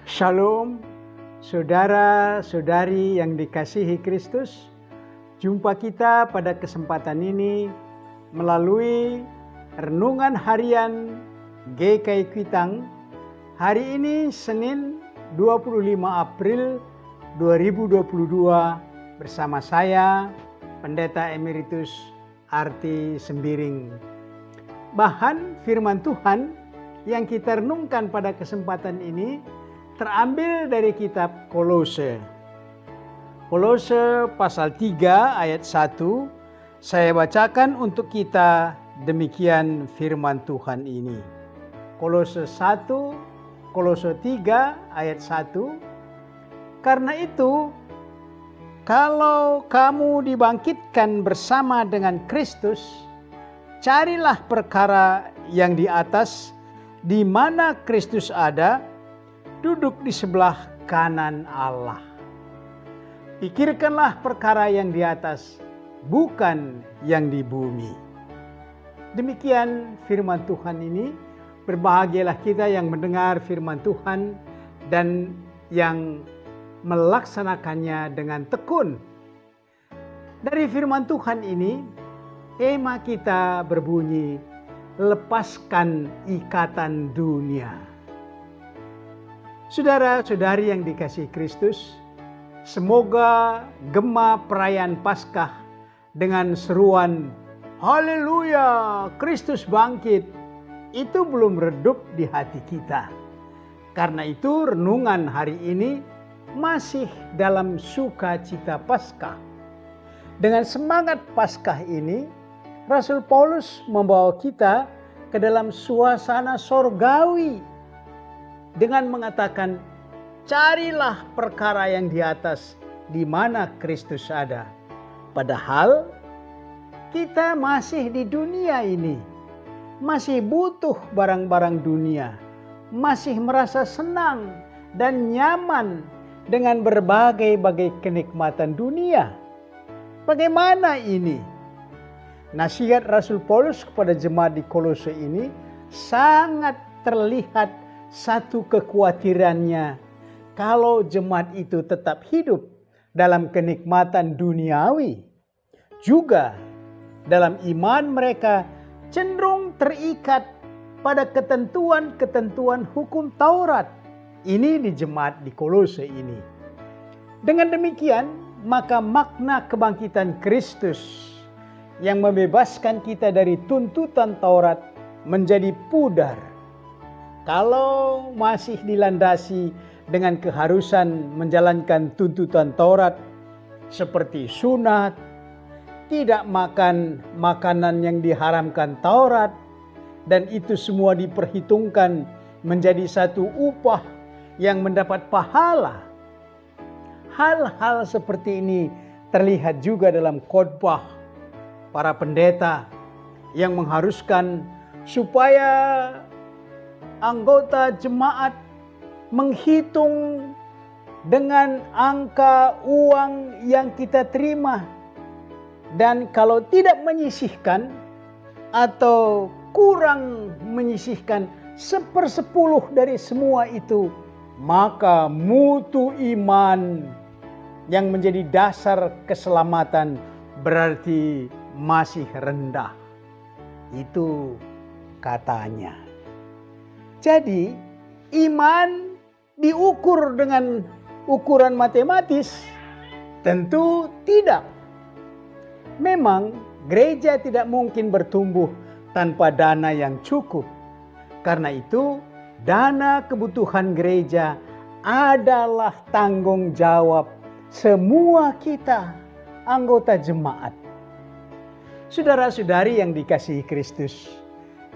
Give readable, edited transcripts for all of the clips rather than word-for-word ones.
Shalom, saudara-saudari yang dikasihi Kristus. Jumpa kita pada kesempatan ini melalui renungan harian GKI Kuitang. Hari ini Senin 25 April 2022 bersama saya, Pendeta Emeritus Arti Sembiring. Bahan firman Tuhan yang kita renungkan pada kesempatan ini terambil dari kitab Kolose. Kolose pasal 3 ayat 1. Saya bacakan untuk kita demikian firman Tuhan ini. Kolose 1, Kolose 3 ayat 1. Karena itu, kalau kamu dibangkitkan bersama dengan Kristus, carilah perkara yang di atas, di mana Kristus ada, duduk di sebelah kanan Allah. Pikirkanlah perkara yang di atas, bukan yang di bumi. Demikian firman Tuhan ini. Berbahagialah kita yang mendengar firman Tuhan dan yang melaksanakannya dengan tekun. Dari firman Tuhan ini, tema kita berbunyi, lepaskan ikatan dunia. Saudara-saudari yang dikasihi Kristus, semoga gema perayaan Paskah dengan seruan Haleluya, Kristus bangkit, itu belum redup di hati kita. Karena itu renungan hari ini masih dalam sukacita Paskah. Dengan semangat Paskah ini, Rasul Paulus membawa kita ke dalam suasana sorgawi dengan mengatakan, carilah perkara yang di atas, di mana Kristus ada. Padahal kita masih di dunia ini, masih butuh barang-barang dunia, masih merasa senang dan nyaman dengan berbagai-bagai kenikmatan dunia. Bagaimana ini? Nasihat Rasul Paulus kepada jemaat di Kolose ini sangat terlihat satu kekhawatirannya kalau jemaat itu tetap hidup dalam kenikmatan duniawi. Juga dalam iman mereka cenderung terikat pada ketentuan-ketentuan hukum Taurat. Ini di jemaat di Kolose ini. Dengan demikian, maka makna kebangkitan Kristus yang membebaskan kita dari tuntutan Taurat menjadi pudar. Kalau masih dilandasi dengan keharusan menjalankan tuntutan Taurat seperti sunat, tidak makan makanan yang diharamkan Taurat, dan itu semua diperhitungkan menjadi satu upah yang mendapat pahala. Hal-hal seperti ini terlihat juga dalam khotbah para pendeta yang mengharuskan supaya anggota jemaat menghitung dengan angka uang yang kita terima, dan kalau tidak menyisihkan atau kurang menyisihkan 1/10 dari semua itu, maka mutu iman yang menjadi dasar keselamatan berarti masih rendah. Itu katanya. Jadi iman diukur dengan ukuran matematis? Tentu tidak. Memang gereja tidak mungkin bertumbuh tanpa dana yang cukup. Karena itu dana kebutuhan gereja adalah tanggung jawab semua kita anggota jemaat. Saudara-saudari yang dikasihi Kristus,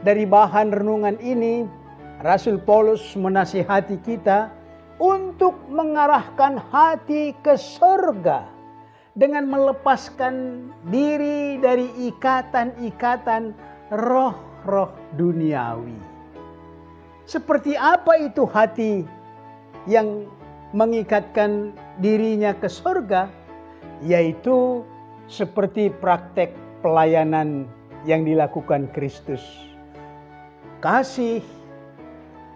dari bahan renungan ini Rasul Paulus menasihati kita untuk mengarahkan hati ke surga dengan melepaskan diri dari ikatan-ikatan roh-roh duniawi. Seperti apa itu hati yang mengikatkan dirinya ke surga? Yaitu seperti praktek pelayanan yang dilakukan Kristus. Kasih,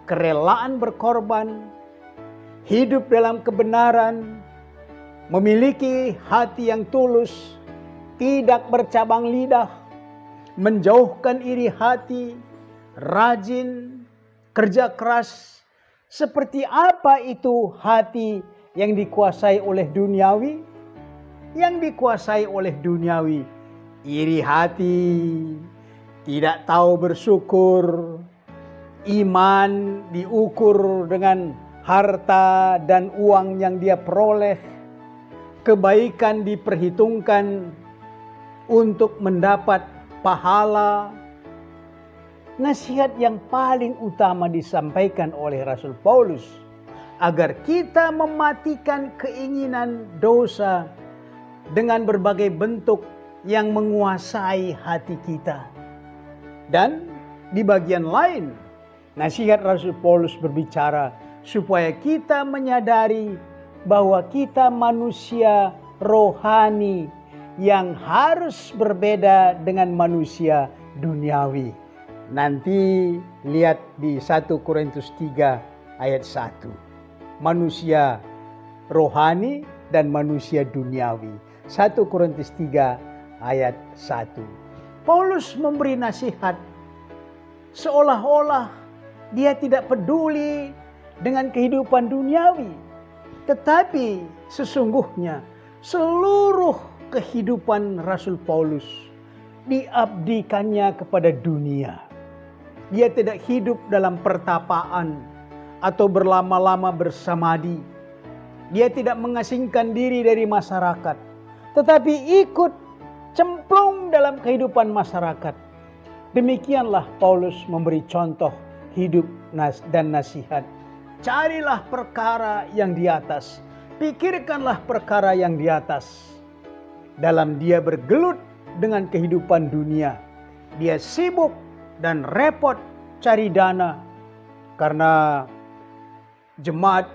kerelaan berkorban, hidup dalam kebenaran, memiliki hati yang tulus, tidak bercabang lidah, menjauhkan iri hati, rajin, kerja keras. Seperti apa itu hati yang dikuasai oleh duniawi? Yang dikuasai oleh duniawi, iri hati, tidak tahu bersyukur, iman diukur dengan harta dan uang yang dia peroleh, kebaikan diperhitungkan untuk mendapat pahala. Nasihat yang paling utama disampaikan oleh Rasul Paulus agar kita mematikan keinginan dosa dengan berbagai bentuk yang menguasai hati kita. Dan di bagian lain, nasihat Rasul Paulus berbicara supaya kita menyadari bahwa kita manusia rohani yang harus berbeda dengan manusia duniawi. Nanti lihat di 1 Korintus 3 ayat 1. Manusia rohani dan manusia duniawi. 1 Korintus 3 ayat 1. Paulus memberi nasihat seolah-olah dia tidak peduli dengan kehidupan duniawi. Tetapi sesungguhnya seluruh kehidupan Rasul Paulus diabdikannya kepada dunia. Dia tidak hidup dalam pertapaan atau berlama-lama bersamadi. Dia tidak mengasingkan diri dari masyarakat, tetapi ikut cemplung dalam kehidupan masyarakat. Demikianlah Paulus memberi contoh hidup dan nasihat. Carilah perkara yang di atas, pikirkanlah perkara yang di atas. Dalam dia bergelut dengan kehidupan dunia, dia sibuk dan repot cari dana karena jemaat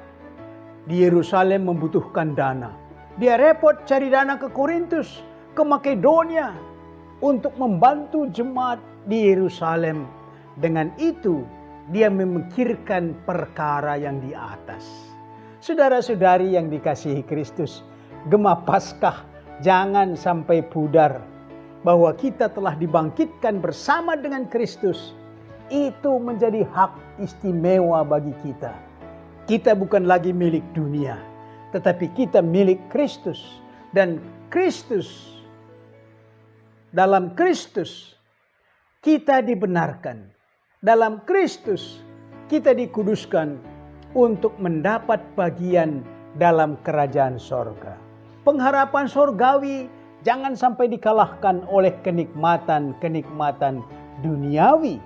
di Yerusalem membutuhkan dana. Dia repot cari dana ke Korintus, ke Makedonia untuk membantu jemaat di Yerusalem. Dengan itu dia memikirkan perkara yang di atas. Saudara-saudari yang dikasihi Kristus, Gema Paskah jangan sampai pudar bahwa kita telah dibangkitkan bersama dengan Kristus. Itu menjadi hak istimewa bagi kita. Kita bukan lagi milik dunia, tetapi kita milik Kristus. Dan Kristus, dalam Kristus kita dibenarkan. Dalam Kristus kita dikuduskan untuk mendapat bagian dalam kerajaan sorga. Pengharapan sorgawi jangan sampai dikalahkan oleh kenikmatan-kenikmatan duniawi.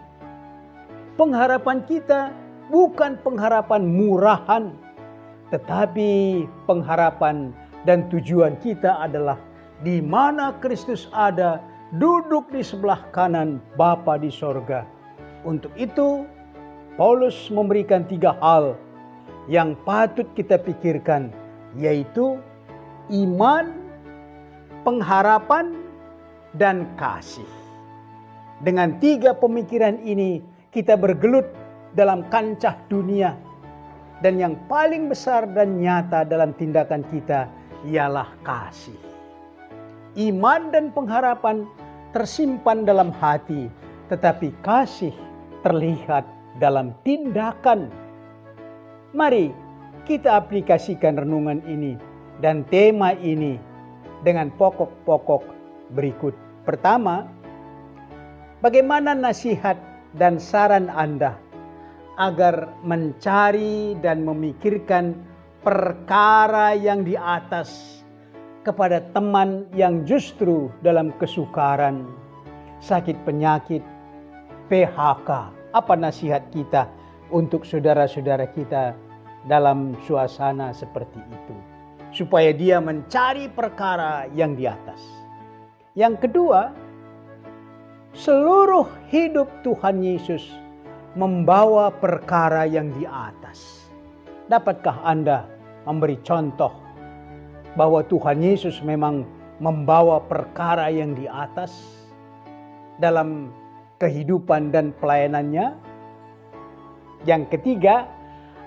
Pengharapan kita bukan pengharapan murahan, tetapi pengharapan dan tujuan kita adalah di mana Kristus ada, duduk di sebelah kanan Bapa di sorga. Untuk itu, Paulus memberikan 3 hal yang patut kita pikirkan, yaitu iman, pengharapan, dan kasih. Dengan 3 pemikiran ini, kita bergelut dalam kancah dunia. Dan yang paling besar dan nyata dalam tindakan kita ialah kasih. Iman dan pengharapan tersimpan dalam hati, tetapi kasih terlihat dalam tindakan. Mari kita aplikasikan renungan ini dan tema ini dengan pokok-pokok berikut. Pertama, bagaimana nasihat dan saran Anda agar mencari dan memikirkan perkara yang di atas kepada teman yang justru dalam kesukaran, sakit penyakit, PHK. Apa nasihat kita untuk saudara-saudara kita dalam suasana seperti itu? Supaya dia mencari perkara yang di atas. Yang kedua, seluruh hidup Tuhan Yesus membawa perkara yang di atas. Dapatkah Anda memberi contoh bahwa Tuhan Yesus memang membawa perkara yang di atas dalam kehidupan dan pelayanannya? Yang ketiga,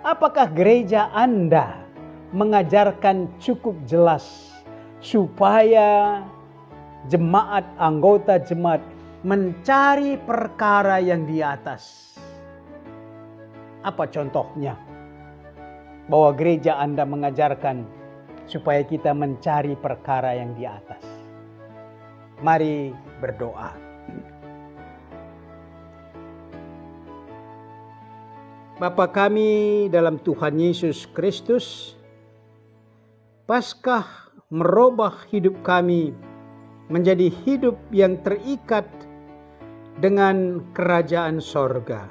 Apakah gereja Anda mengajarkan cukup jelas supaya jemaat, anggota jemaat mencari perkara yang di atas? Apa contohnya? Bahwa gereja Anda mengajarkan supaya kita mencari perkara yang di atas. Mari berdoa. Bapa kami dalam Tuhan Yesus Kristus, Paskah merubah hidup kami menjadi hidup yang terikat dengan kerajaan sorga.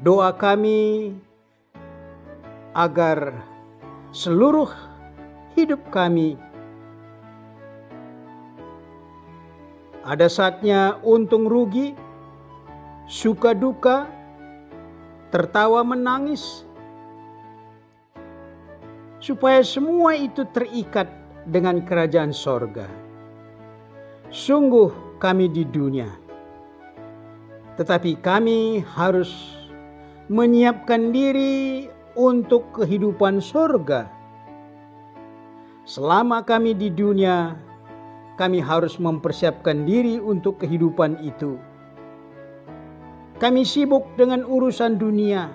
Doa kami agar seluruh hidup kami ada saatnya untung rugi, suka duka, tertawa menangis, supaya semua itu terikat dengan kerajaan sorga. Sungguh kami di dunia, tetapi kami harus menyiapkan diri untuk kehidupan sorga. Selama kami di dunia, kami harus mempersiapkan diri untuk kehidupan itu. Kami sibuk dengan urusan dunia,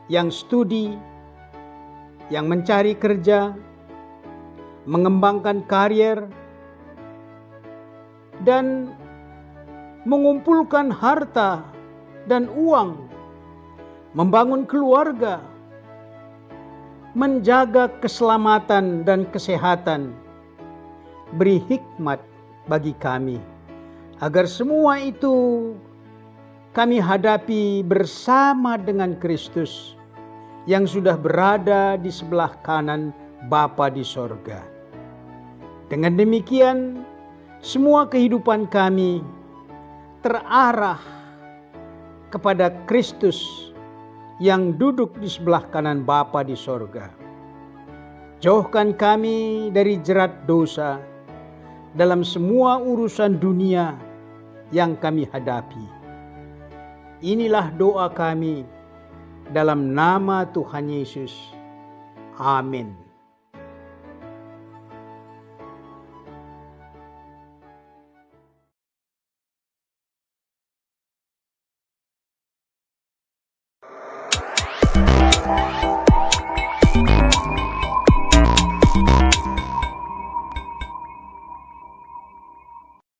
yang studi, yang mencari kerja, mengembangkan karier, dan mengumpulkan harta dan uang, membangun keluarga, menjaga keselamatan dan kesehatan. Beri hikmat bagi kami, agar semua itu kami hadapi bersama dengan Kristus yang sudah berada di sebelah kanan Bapa di sorga. Dengan demikian, semua kehidupan kami terarah kepada Kristus yang duduk di sebelah kanan Bapa di sorga. Jauhkan kami dari jerat dosa dalam semua urusan dunia yang kami hadapi. Inilah doa kami dalam nama Tuhan Yesus. Amin.